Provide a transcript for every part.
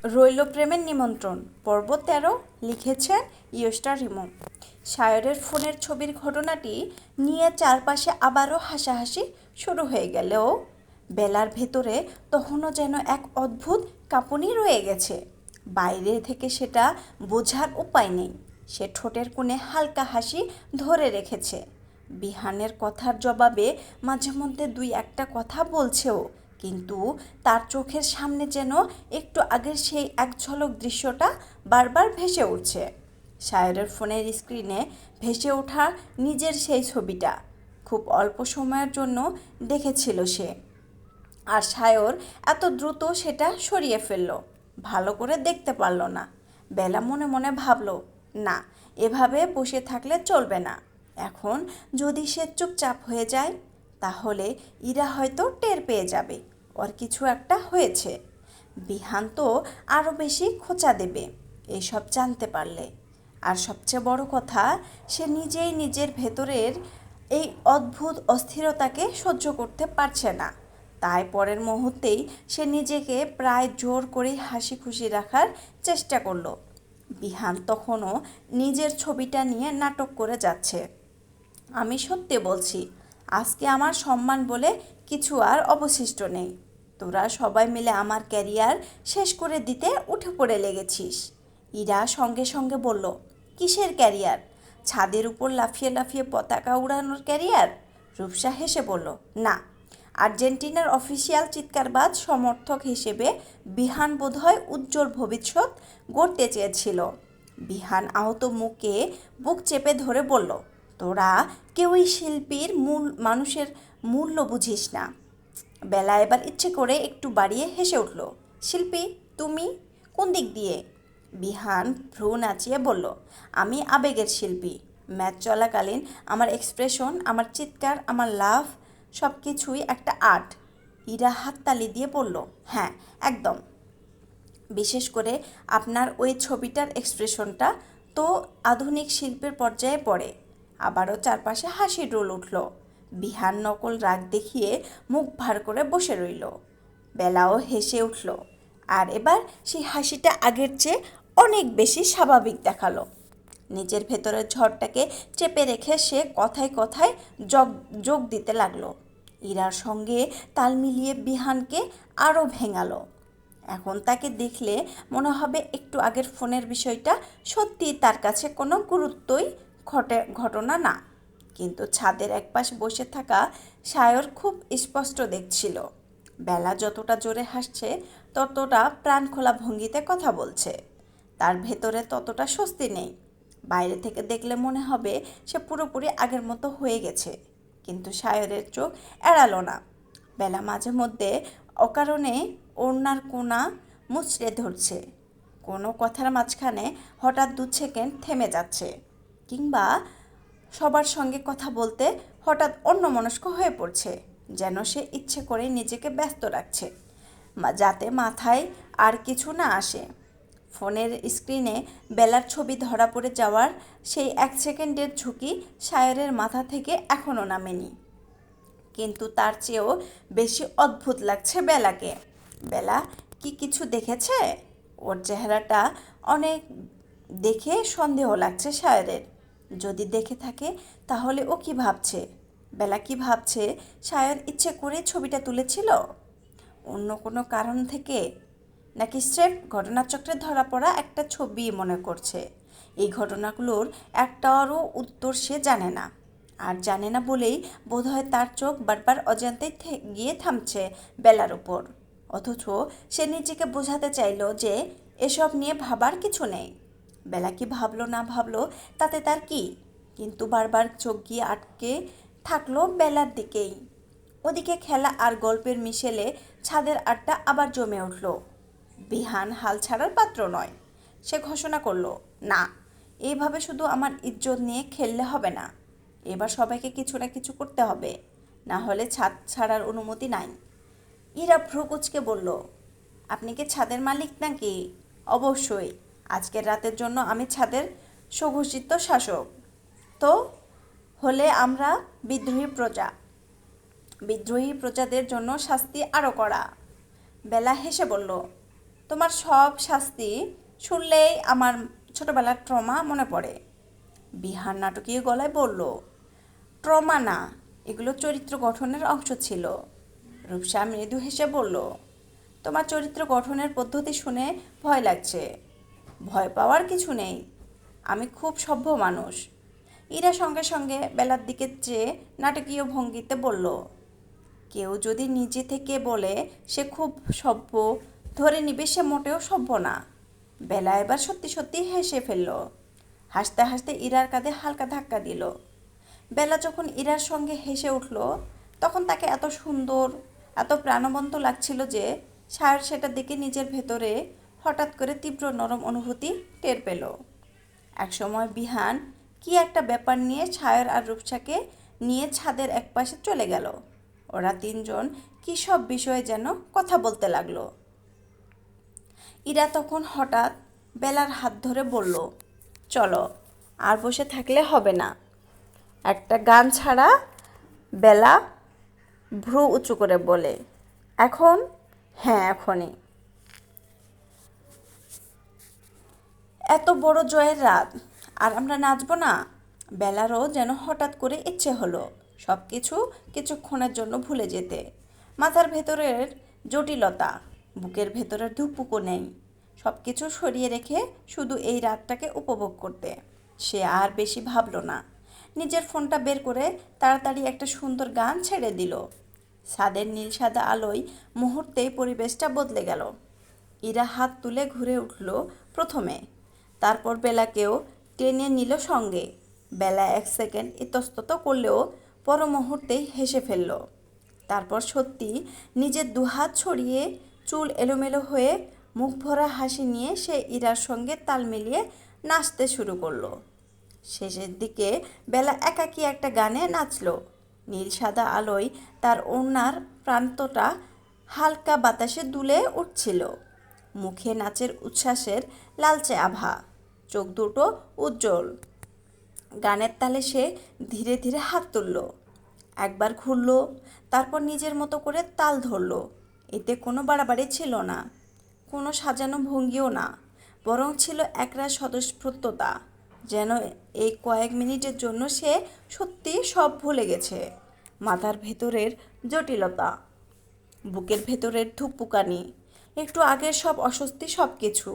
রইল প্রেমের নিমন্ত্রণ পর্ব ১৩ লিখেছেন ইয়স্টা রিমো। সায়রের ফোনের ছবির ঘটনাটি নিয়ে চারপাশে আবারও হাসাহাসি শুরু হয়ে গেলেও বেলার ভেতরে তখনও যেন এক অদ্ভুত কাঁপুনি রয়ে গেছে। বাইরে থেকে সেটা বোঝার উপায় নেই। সে ঠোঁটের কোণে হালকা হাসি ধরে রেখেছে। বিহানের কথার জবাবে মাঝে মধ্যে দুই একটা কথা বলছেও, কিন্তু তার চোখের সামনে যেন একটু আগের সেই এক ঝলক দৃশ্যটা বারবার ভেসে উঠছে। সায়রের ফোনের স্ক্রিনে ভেসে ওঠা নিজের সেই ছবিটা খুব অল্প সময়ের জন্য দেখেছিল সে। আর সায়র এত দ্রুত সেটা সরিয়ে ফেলল, ভালো করে দেখতে পারল না। বেলা মনে মনে ভাবল, না, এভাবে বসে থাকলে চলবে না। এখন যদি সে চুপচাপ হয়ে যায় তাহলে ইরা হয়তো টের পেয়ে যাবে ওর কিছু একটা হয়েছে। বিহান তো আরও বেশি খোঁচা দেবে এইসব জানতে পারলে। আর সবচেয়ে বড় কথা, সে নিজেই নিজের ভেতরের এই অদ্ভুত অস্থিরতাকে সহ্য করতে পারছে না। তাই পরের মুহূর্তেই সে নিজেকে প্রায় জোর করেই হাসি খুশি রাখার চেষ্টা করলো। বিহান তখনও নিজের ছবিটা নিয়ে নাটক করে যাচ্ছে। আমি সত্যি বলছি, আজকে আমার সম্মান বলে কিছু আর অবশিষ্ট নেই। তোরা সবাই মিলে আমার ক্যারিয়ার শেষ করে দিতে উঠে পড়ে লেগেছিস। ইরা সঙ্গে সঙ্গে বলল, কিসের ক্যারিয়ার? ছাদের উপর লাফিয়ে লাফিয়ে পতাকা উড়ানোর ক্যারিয়ার? রূপসা হেসে বলল, না, আর্জেন্টিনার অফিসিয়াল চিৎকারবাজ সমর্থক হিসেবে বিহান বোধহয় উজ্জ্বল ভবিষ্যৎ গড়তে চেয়েছিল। বিহান আহত মুখে বুক চেপে ধরে বলল, তোরা কেউই শিল্পীর মানুষের মূল্য বুঝিস না। বেলা এবার ইচ্ছে করে একটু বাড়িয়ে হেসে উঠল। শিল্পী তুমি? কোন দিক দিয়ে? বিহান ভ্রু নাচিয়ে বলল, আমি আবেগের শিল্পী। ম্যাচ চলাকালীন আমার এক্সপ্রেশন, আমার চিৎকার, আমার লাভ সব কিছুই একটা আর্ট। ইরা হাততালি দিয়ে বলল, হ্যাঁ একদম। বিশেষ করে আপনার ওই ছবিটার এক্সপ্রেশনটা তো আধুনিক শিল্পের পর্যায়ে পড়ে। আবারও চারপাশে হাসির রোল উঠল। বিহান নকল রাগ দেখিয়ে মুখ ভার করে বসে রইল। বেলাও হেসে উঠল, আর এবার সেই হাসিটা আগের চেয়ে অনেক বেশি স্বাভাবিক দেখালো। নিজের ভেতরের ঝড়টাকে চেপে রেখে সে কথায় কথায় যোগ দিতে লাগলো। ইরার সঙ্গে তাল মিলিয়ে বিহানকে আরও ভেঙালো। এখন তাকে দেখলে মনে হবে একটু আগের ফোনের বিষয়টা সত্যি তার কাছে কোনো গুরুত্বই ঘটনা না। কিন্তু ছাদের একপাশ বসে থাকা সায়র খুব স্পষ্ট দেখছিল, বেলা যতটা জোরে হাসছে ততটা প্রাণখোলা ভঙ্গিতে কথা বলছে। তার ভেতরে ততটা স্বস্তি নেই। বাইরে থেকে দেখলে মনে হবে সে পুরোপুরি আগের মতো হয়ে গেছে, কিন্তু সায়রের চোখ এড়ালো না। বেলা মাঝে মধ্যে অকারণে ওড়নার কোনা মুচড়ে ধরছে, কোনো কথার মাঝখানে হঠাৎ 2 সেকেন্ড থেমে যাচ্ছে, কিংবা সবার সঙ্গে কথা বলতে হঠাৎ অন্যমনস্ক হয়ে পড়ছে, যেন সে ইচ্ছে করে নিজেকে ব্যস্ত রাখছে যাতে মাথায় আর কিছু না আসে। ফোনের স্ক্রিনে বেলার ছবি ধরা পড়ে যাওয়ার সেই 1 সেকেন্ডের ঝুঁকি সায়রের মাথা থেকে এখনও নামেনি। কিন্তু তার চেয়েও বেশি অদ্ভুত লাগছে বেলাকে। বেলা কি কিছু দেখেছে? ওর চেহারাটা অনেক দেখে সন্দেহ লাগছে সায়রের। যদি দেখে থাকে তাহলে ও কি ভাবছে? বেলা কি ভাবছে? সায়র ইচ্ছে করে ছবিটা তুলেছিল অন্য কোনো কারণ থেকে, নাকি স্রেফ ঘটনাচক্রে ধরা পড়া একটা ছবি মনে করছে? এই ঘটনাগুলোর একটারও উত্তর সে জানে না। আর জানে না বলেই বোধহয় তার চোখ বারবার অজান্তে গিয়ে থামছে বেলার উপর। অথচ সে নিজেকে বোঝাতে চাইল যে এসব নিয়ে ভাবার কিছু নেই। বেলা কি ভাবলো না ভাবলো তাতে তার কি, কিন্তু বারবার চোখ গিয়ে আটকে থাকলো বেলার দিকেই। ওদিকে খেলা আর গল্পের মিশেলে ছাদের আড্ডা আবার জমে উঠল। বিহান হাল ছাড়ার পাত্র নয়। সে ঘোষণা করল, না, এইভাবে শুধু আমার ইজ্জত নিয়ে খেললে হবে না। এবার সবাইকে কিছু না কিছু করতে হবে, না হলে ছাদ ছাড়ার অনুমতি নাই। ইরা ভ্রু কুঁচকে বলল, আপনি কি ছাদের মালিক নাকি? অবশ্যই, আজকের রাতের জন্য আমি ছাদের সুঘোষিত শাসক। তো হলে আমরা বিদ্রোহী প্রজা। বিদ্রোহী প্রজাদের জন্য শাস্তি আরও কড়া। বেলা হেসে বলল, তোমার সব শাস্তি শুনলেই আমার ছোটবেলার ট্রমা মনে পড়ে। বিহান নাটকীয় গলায় বলল, ট্রমা না, এগুলো চরিত্র গঠনের অংশ ছিল। রূপসা মৃদু হেসে বলল, তোমার চরিত্র গঠনের পদ্ধতি শুনে ভয় লাগছে। ভয় পাওয়ার কিছু নেই, আমি খুব সভ্য মানুষ। ইরা সঙ্গে সঙ্গে বেলার দিকে চেয়ে নাটকীয় ভঙ্গিতে বলল, কেউ যদি নিজে থেকে বলে সে খুব সভ্য, ধরে নিবে সে মোটেও সভ্য না। বেলা এবার সত্যি সত্যি হেসে ফেলল। হাসতে হাসতে ইরার কাঁধে হালকা ধাক্কা দিল। বেলা যখন ইরার সঙ্গে হেসে উঠল তখন তাকে এত সুন্দর, এত প্রাণবন্ত লাগছিল যে সায়র সেটার দিকে নিজের ভেতরে হঠাৎ করে তীব্র নরম অনুভূতি টের পেল। একসময় বিহান কি একটা ব্যাপার নিয়ে সায়র আর রূপসাকে নিয়ে ছাদের একপাশে চলে গেল। ওরা তিনজন কী সব বিষয়ে যেন কথা বলতে লাগলো। ইরা তখন হঠাৎ বেলার হাত ধরে বলল, চলো, আর বসে থাকলে হবে না, একটা গান ছাড়া। বেলা ভ্রু উঁচু করে বলে, এখন? হ্যাঁ, এখনই। এত বড় জয়ের রাত, আর আমরা নাচবো না? বেলারও যেন হঠাৎ করে ইচ্ছে হলো সব কিছু কিছুক্ষণের জন্য ভুলে যেতে। মাথার ভেতরের জটিলতা, বুকের ভেতরের ধুকপুকও নেই, সব কিছু সরিয়ে রেখে শুধু এই রাতটাকে উপভোগ করতে। সে আর বেশি ভাবল না। নিজের ফোনটা বের করে তাড়াতাড়ি একটা সুন্দর গান ছেড়ে দিল। ছাদের নীল সাদা আলোয় মুহূর্তেই পরিবেশটা বদলে গেল। ইরা হাত তুলে ঘুরে উঠল প্রথমে, তারপর বেলাকেও টেনে নিল সঙ্গে। বেলা এক সেকেন্ড ইতস্তত করলেও পর মুহূর্তেই হেসে ফেলল। তারপর সত্যি নিজের দুহাত ছড়িয়ে চুল এলোমেলো হয়ে মুখ ভরা হাসি নিয়ে সে ইরার সঙ্গে তাল মিলিয়ে নাচতে শুরু করলো। শেষের দিকে বেলা একাকী একটা গানে নাচল। নীল সাদা আলোয় তার ওড়নার প্রান্তটা হালকা বাতাসে দুলে উঠছিল। মুখে নাচের উচ্ছ্বাসের লালচে আভা, চোখ দুটো উজ্জ্বল। গানের তালে সে ধীরে ধীরে হাত তুলল, একবার ঘুরল, তারপর নিজের মতো করে তাল ধরল। এতে কোনো বাড়াবাড়ি ছিল না, কোনো সাজানো ভঙ্গিও না, বরং ছিল একরাশ স্বতঃস্ফূর্ততা, যেন এই কয়েক মিনিটের জন্য সে সত্যি সব ভুলে গেছে। মাথার ভেতরের জটিলতা, বুকের ভেতরের ধুকপুকানি, একটু আগের সব অস্বস্তি, সব কিছু।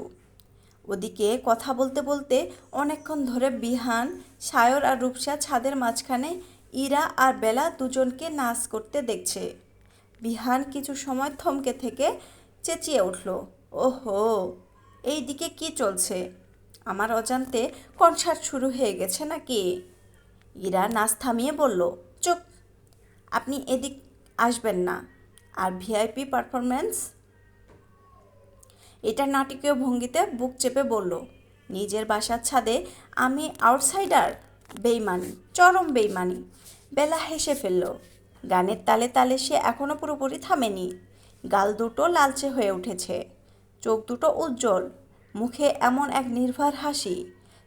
ওদিকে কথা বলতে বলতে অনেকক্ষণ ধরে বিহান, সায়র আর রূপসা ছাদের মাঝখানে ইরা আর বেলা দুজনকে নাচ করতে দেখছে। বিহান কিছু সময় থমকে থেকে চেঁচিয়ে উঠল, ওহো, এই দিকে কি চলছে? আমার অজান্তে কনসার্ট শুরু হয়ে গেছে নাকি? ইরা নাচ থামিয়ে বলল, চুপ, আপনি এদিক আসবেন না। আর ভিআইপি পারফরম্যান্স? এটা নাটকীয় ভঙ্গিতে বুক চেপে বলল, নিজের বাসার ছাদে আমি আউটসাইডার? বেইমানি, চরম বেইমানি। বেলা হেসে ফেলল। গানের তালে তালে সে এখনও পুরোপুরি থামেনি। গাল দুটো লালচে হয়ে উঠেছে, চোখ দুটো উজ্জ্বল, মুখে এমন এক নির্ভর হাসি।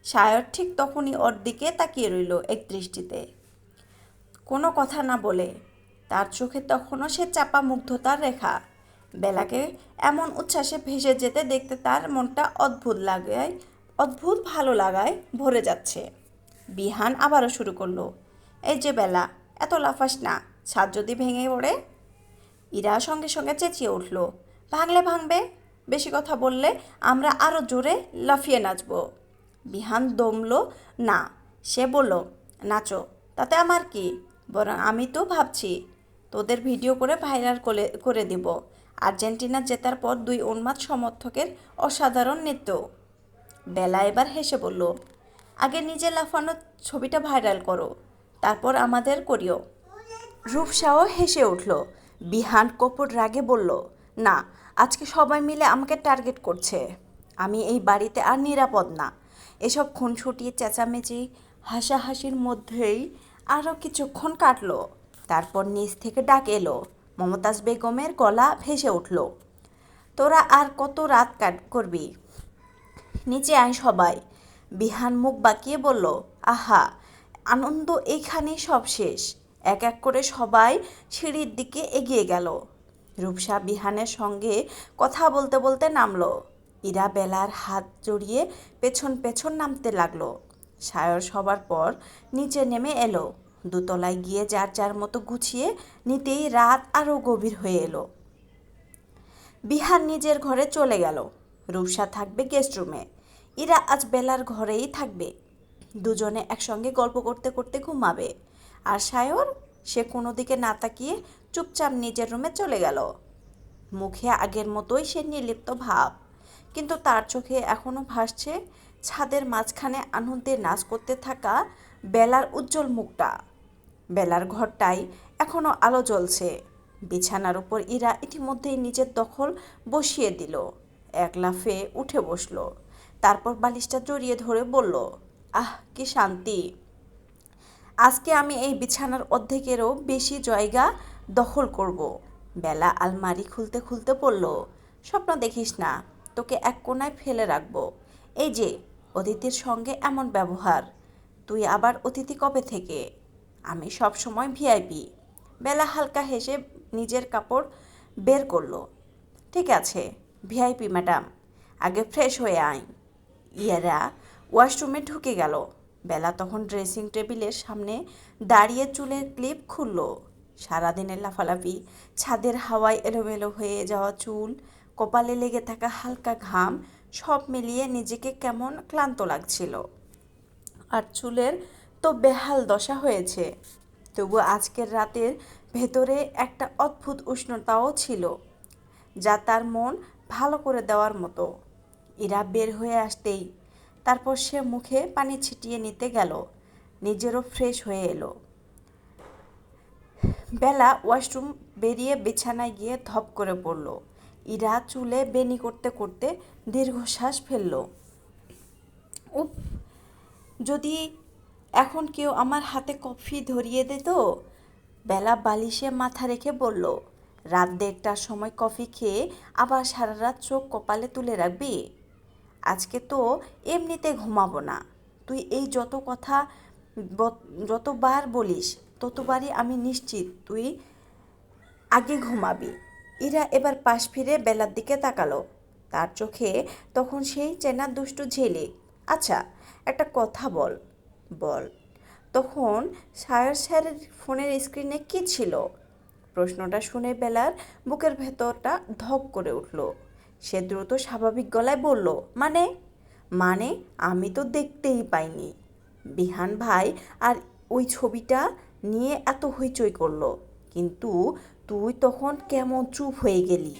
সায়র ঠিক তখনই ওর দিকে তাকিয়ে রইল এক দৃষ্টিতে, কোনো কথা না বলে। তার চোখে তখনও সে চাপা মুগ্ধতার রেখা। বেলাকে এমন উচ্ছ্বাসে ভেসে যেতে দেখতে তার মনটা অদ্ভুত ভালো লাগায় ভরে যাচ্ছে। বিহান আবারও শুরু করলো, এই যে বেলা, এত লাফাস না, ছাদ যদি ভেঙে পড়ে? ইরা সঙ্গে সঙ্গে চেঁচিয়ে উঠল, ভাঙলে ভাঙবে, বেশি কথা বললে আমরা আরও জোরে লাফিয়ে নাচব। বিহান দমল না, সে বলল, নাচো, তাতে আমার কি, বরং আমি তো ভাবছি তোদের ভিডিও করে ভাইরাল করে দিব আর্জেন্টিনা জেতার পর 2 উন্মাদ সমর্থকের অসাধারণ নৃত্য। বেলা এবার হেসে বলল, আগে নিজে লাফানোর ছবিটা ভাইরাল করো, তারপর আমাদের করিও। রূপসাও হেসে উঠল। বিহান কপট রাগে বলল, না, আজকে সবাই মিলে আমাকে টার্গেট করছে। আমি এই বাড়িতে আর নিরাপদ না। এসব খুনসুটি, চেঁচামেচি, হাসাহাসির মধ্যেই আরও কিছুক্ষণ কাটল। তারপর নিচ থেকে ডাক এলো। মমতাজ বেগমের গলা ভেসে উঠল, তোরা আর কত রাত করবি? নিচে আয় সবাই। বিহান মুখ বাঁকিয়ে বলল, আহা, আনন্দ এইখানেই সব শেষ। এক এক করে সবাই সিঁড়ির দিকে এগিয়ে গেল। রূপসা বিহানের সঙ্গে কথা বলতে বলতে নামলো। ইরা বেলার হাত জড়িয়ে পেছন পেছন নামতে লাগলো। সায়র সবার পর নিচে নেমে এলো। দোতলায় গিয়ে যার যার মতো গুছিয়ে নিতেই রাত আরও গভীর হয়ে এলো। বিহান নিজের ঘরে চলে গেল। রূপসা থাকবে গেস্ট রুমে। ইরা আজ বেলার ঘরেই থাকবে। দুজনে একসঙ্গে গল্প করতে করতে ঘুমাবে। আর সায়র, সে কোনো দিকে না তাকিয়ে চুপচাপ নিজের রুমে চলে গেল। মুখে আগের মতোই সে নির্লিপ্ত ভাব, কিন্তু তার চোখে এখনও ভাসছে ছাদের মাঝখানে আনন্দে নাচ করতে থাকা বেলার উজ্জ্বল মুখটা। বেলার ঘরটায় এখনও আলো জ্বলছে। বিছানার উপর ইরা ইতিমধ্যেই নিজের দখল বসিয়ে দিল। এক লাফে উঠে বসল। তারপর বালিশটা জড়িয়ে ধরে বলল, আহ কি শান্তি! আজকে আমি এই বিছানার অর্ধেকেরও বেশি জায়গা দখল করব। বেলা আলমারি খুলতে খুলতে বলল, স্বপ্ন দেখিস না, তোকে এক কোণায় ফেলে রাখবো। এই যে অতিথির সঙ্গে এমন ব্যবহার, তুই আবার অতিথি কবে থেকে? আমি সব সময় ভিআইপি। বেলা হালকা হেসে নিজের কাপড় বের করলো। ঠিক আছে ভিআইপি ম্যাডাম, আগে ফ্রেশ হয়ে আয়। ইয়েরা ওয়াশরুমে ঢুকে গেল। বেলা তখন ড্রেসিং টেবিলের সামনে দাঁড়িয়ে চুলের ক্লিপ খুলল। সারাদিনের লাফালাফি, ছাদের হাওয়ায় এলোমেলো হয়ে যাওয়া চুল, কপালে লেগে থাকা হালকা ঘাম, সব মিলিয়ে নিজেকে কেমন ক্লান্ত লাগছিল। আর চুলের তো বেহাল দশা হয়েছে। তবু আজকের রাতের ভেতরে একটা অদ্ভুত উষ্ণতাও ছিল, যা তার মন ভালো করে দেওয়ার মতো। ইরা বের হয়ে আসতেই তারপর সে মুখে পানি ছিটিয়ে নিতে গেল। নিজেরও ফ্রেশ হয়ে এলো। বেলা ওয়াশরুম বেরিয়ে বিছানায় গিয়ে ধপ করে পড়ল। ইরা চুলে বেনি করতে করতে দীর্ঘশ্বাস ফেলল। উফ, যদি এখন কেউ আমার হাতে কফি ধরিয়ে দিত। বেলা বালিশে মাথা রেখে বলল, রাত 1টার সময় কফি খেয়ে আবার সারা রাত চোখ কপালে তুলে রাখবি? আজকে তো এমনিতে ঘুমাবো না। তুই এই যতবার বলিস ততবারই আমি নিশ্চিত তুই আগে ঘুমাবি। ইরা এবার পাশ ফিরে বেলার দিকে তাকালো। তার চোখে তখন সেই চেনা দুষ্টু ঝিলিক। আচ্ছা, একটা কথা বল। বল। তখন সায়র স্যারের ফোনের স্ক্রিনে কী ছিল? প্রশ্নটা শুনে বেলার বুকের ভেতরটা ধক করে উঠল। সে দ্রুত স্বাভাবিক গলায় বলল, মানে আমি তো দেখতেই পাইনি। বিহান ভাই আর ওই ছবিটা নিয়ে এত হইচই করলো, কিন্তু তুই তখন কেমন চুপ হয়ে গেলি?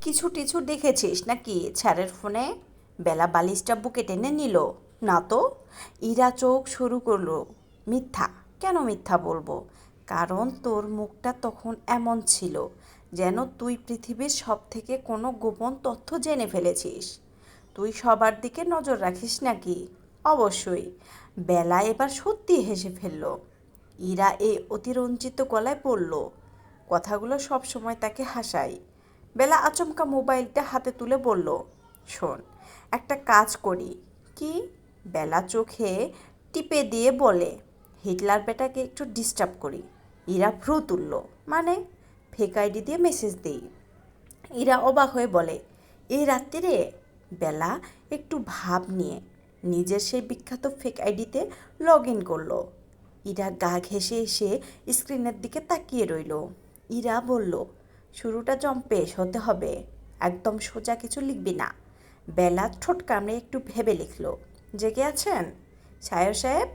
কিছু টিছু দেখেছিস নাকি স্যারের ফোনে? বেলা বালিশটা বুকে টেনে নিল। না তো। ইরা চোখ শুরু করলো। মিথ্যা? কেন মিথ্যা বলবো? কারণ তোর মুখটা তখন এমন ছিল যেন তুই পৃথিবীর সব থেকে কোনো গোপন তথ্য জেনে ফেলেছিস। তুই সবার দিকে নজর রাখিস নাকি? অবশ্যই। বেলা এবার সত্যি হেসে ফেলল। ইরা এই অতিরঞ্জিত গলায় বলল, কথাগুলো সব সময় তাকে হাসায়। বেলা আচমকা মোবাইলটা হাতে তুলে বলল, শোন, একটা কাজ করি। কি? বেলা চোখে টিপে দিয়ে বলে, হিটলার বেটাকে একটু ডিস্টার্ব করি। ইরা ভ্রু তুলল। মানে? ফেক আইডি দিয়ে মেসেজ দিই। ইরা অবাক হয়ে বলে, এই রাত্রিরে? বেলা একটু ভাব নিয়ে নিজের সেই বিখ্যাত ফেক আইডিতে লগ ইন করলো। ইরা গা ঘেঁষে এসে স্ক্রিনের দিকে তাকিয়ে রইল। ইরা বলল, শুরুটা জম্পেশ হতে হবে, একদম সোজা কিছু লিখবি না। বেলা ঠোঁট কামড়ে একটু ভেবে লিখল, জেগে আছেন সায়র সাহেব?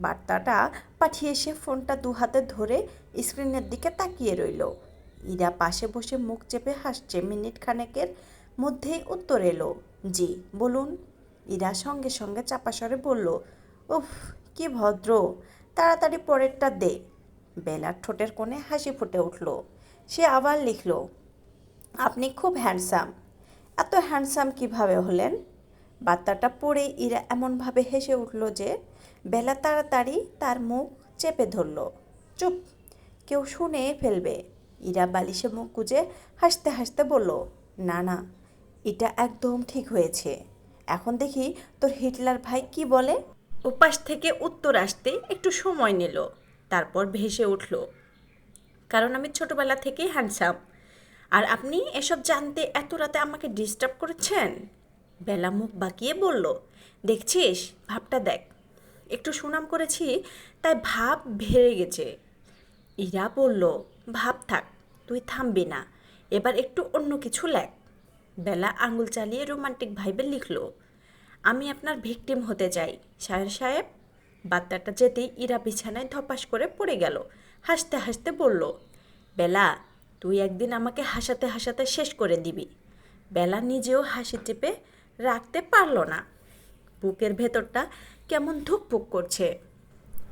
বার্তাটা পাঠিয়ে সে ফোনটা দু হাতে ধরে স্ক্রিনের দিকে তাকিয়ে রইল। ইরা পাশে বসে মুখ চেপে হাসছে। মিনিট খানেকের মধ্যেই উত্তর এলো, জি বলুন। ইরা সঙ্গে সঙ্গে চাপা স্বরে বলল, উফ কি ভদ্র, তাড়াতাড়ি পরেরটা দে। বেলার ঠোঁটের কোণে হাসি ফুটে উঠল। সে আবার লিখল, আপনি খুব হ্যান্ডসাম। এত হ্যান্ডসাম কিভাবে হলেন? বার্তাটা পড়ে ইরা এমনভাবে হেসে উঠল যে বেলা তাড়াতাড়ি তার মুখ চেপে ধরল। চুপ, কেউ শুনে ফেলবে। ইরা বালিশে মুখ গুজে হাসতে হাসতে বলল, না, এটা একদম ঠিক হয়েছে। এখন দেখি তোর হিটলার ভাই কি বলে। ওপাশ থেকে উত্তর আসতে একটু সময় নিল, তারপর ভেসে উঠল, কারণ আমি ছোটবেলা থেকেই হ্যান্ডসাম। আর আপনি এসব জানতে এত রাতে আমাকে ডিস্টার্ব করেছেন? বেলা মুখ বাঁকিয়ে বলল, দেখছিস ভাবটা দেখ, একটু সুনাম করেছি তাই ভাব ভেড়ে গেছে। ইরা বলল, ভাব থাক, তুই থামবি না, এবার একটু অন্য কিছু লেখ। বেলা আঙুল চালিয়ে রোমান্টিক ভাইবে লিখল, আমি আপনার ভিকটিম হতে চাই শায়ের সাহেব। বার্তাটা যেতেই ইরা বিছানায় ধপাস করে পড়ে গেল। হাসতে হাসতে বলল, বেলা, তুই একদিন আমাকে হাসাতে হাসাতে শেষ করে দিবি। বেলা নিজেও হাসি চেপে রাখতে পারল না। বুকের ভেতরটা কেমন ধুকপুক করছে।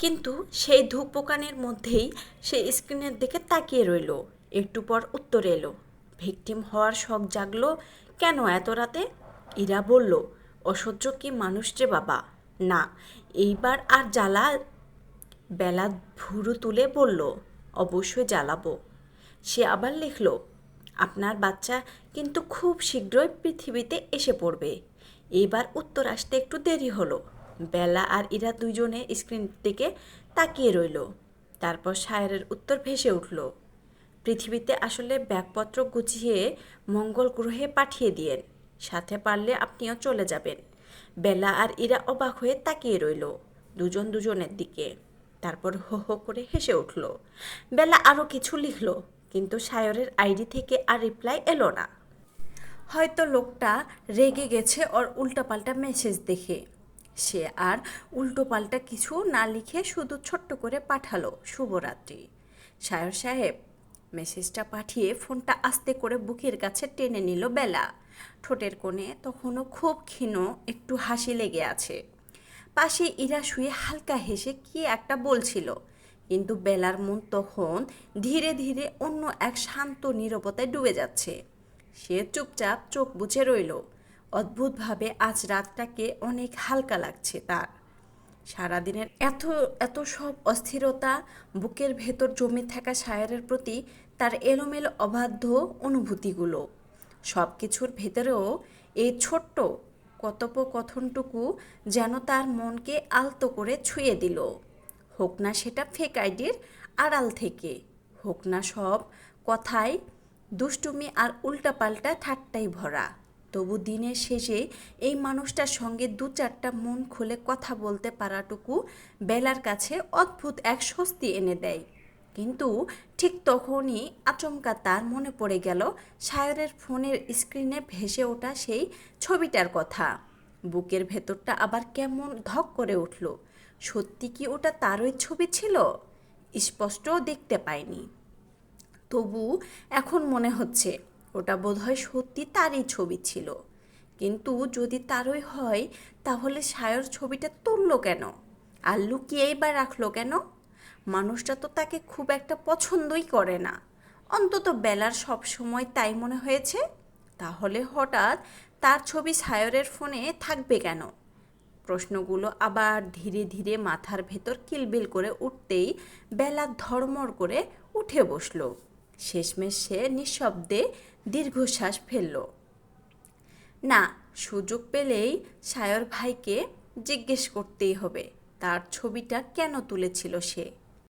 কিন্তু সেই ধুকপোকানির মধ্যেই সে স্ক্রিনের দিকে তাকিয়ে রইল। একটু পর উত্তর এলো, ভিকটিম হওয়ার শখ জাগলো কেন এত রাতে? ইরা বলল, অসহ্য কি মানুষ রে বাবা, না এইবার আর জ্বালা। বেলা ভুরু তুলে বলল, অবশ্যই জ্বালাবো। সে আবার লিখল, আপনার বাচ্চা কিন্তু খুব শীঘ্রই পৃথিবীতে এসে পড়বে। এইবার উত্তর আসতে একটু দেরি হলো। বেলা আর ইরা দুইজনে স্ক্রিন দিকে তাকিয়ে রইল। তারপর শায়েরের উত্তর ভেসে উঠল, পৃথিবীতে আসলে ব্যাগপত্র গুছিয়ে মঙ্গল গ্রহে পাঠিয়ে দিয়েন, সাথে পারলে আপনিও চলে যাবেন। বেলা আর ইরা অবাক হয়ে তাকিয়ে রইল দুজন দুজনের দিকে। তারপর হো হো করে হেসে উঠল। বেলা আরও কিছু লিখল, কিন্তু শায়রের আইডি থেকে আর রিপ্লাই এলো না। হয়তো লোকটা রেগে গেছে ওর উল্টোপাল্টা মেসেজ দেখে। সে আর উল্টোপাল্টা কিছু না লিখে শুধু ছোট্ট করে পাঠালো, শুভরাত্রি। শায়র সাহেব। মেসেজটা পাঠিয়ে ফোনটা আস্তে করে বুকের কাছে টেনে নিল বেলা। ঠোঁটের কোণে তখনও খুব ক্ষীণ একটু হাসি লেগে আছে। পাশে ইরা শুয়ে হালকা হেসে কি একটা বলছিল, কিন্তু বেলার মন তখন ধীরে ধীরে অন্য এক শান্ত নীরবতায় ডুবে যাচ্ছে। সে চুপচাপ চোখ বুজে রইল। অদ্ভুতভাবে আজ রাতটাকে অনেক হালকা লাগছে তার। সারাদিনের এত এত সব অস্থিরতা, বুকের ভেতর জমে থাকা শায়েরের প্রতি তার এলোমেলো অবাধ্য অনুভূতিগুলো, সব কিছুর ভেতরেও এই ছোট্ট কথোপকথনটুকু যেন তার মনকে আলতো করে ছুঁয়ে দিল। হোক না সেটা ফেক আইডির আড়াল থেকে, হোক না সব কথায় দুষ্টুমি আর উল্টাপাল্টা ঠাট্টাই ভরা, তবু দিনের শেষে এই মানুষটার সঙ্গে দু চারটা মন খুলে কথা বলতে পারাটুকু বেলার কাছে অদ্ভুত এক স্বস্তি এনে দেয়। কিন্তু ঠিক তখনই আচমকা তার মনে পড়ে গেল শায়রের ফোনের স্ক্রিনে ভেসে ওঠা সেই ছবিটার কথা। বুকের ভেতরটা আবার কেমন ধক করে উঠল। সত্যি কি ওটা তারই ছবি ছিল? স্পষ্টও দেখতে পায়নি, তবু এখন মনে হচ্ছে ওটা বোধহয় সত্যি তারই ছবি ছিল। কিন্তু যদি তারই হয়, তাহলে শায়র ছবিটা তুললো কেন আর লুকিয়েই বা রাখলো কেন? মানুষটা তো তাকে খুব একটা পছন্দই করে না, অন্তত বেলার সব সময় তাই মনে হয়েছে। তাহলে হঠাৎ তার ছবি শায়রের ফোনে থাকবে কেন? প্রশ্নগুলো আবার ধীরে ধীরে মাথার ভেতর কিলবিল করে উঠতেই বেলা ধড়মড় করে উঠে বসল। শেষমেশ সে নিঃশব্দে দীর্ঘশ্বাস ফেলল। না, সুযোগ পেলেই শায়র ভাইকে জিজ্ঞেস করতেই হবে তার ছবিটা কেন তুলেছিল সে।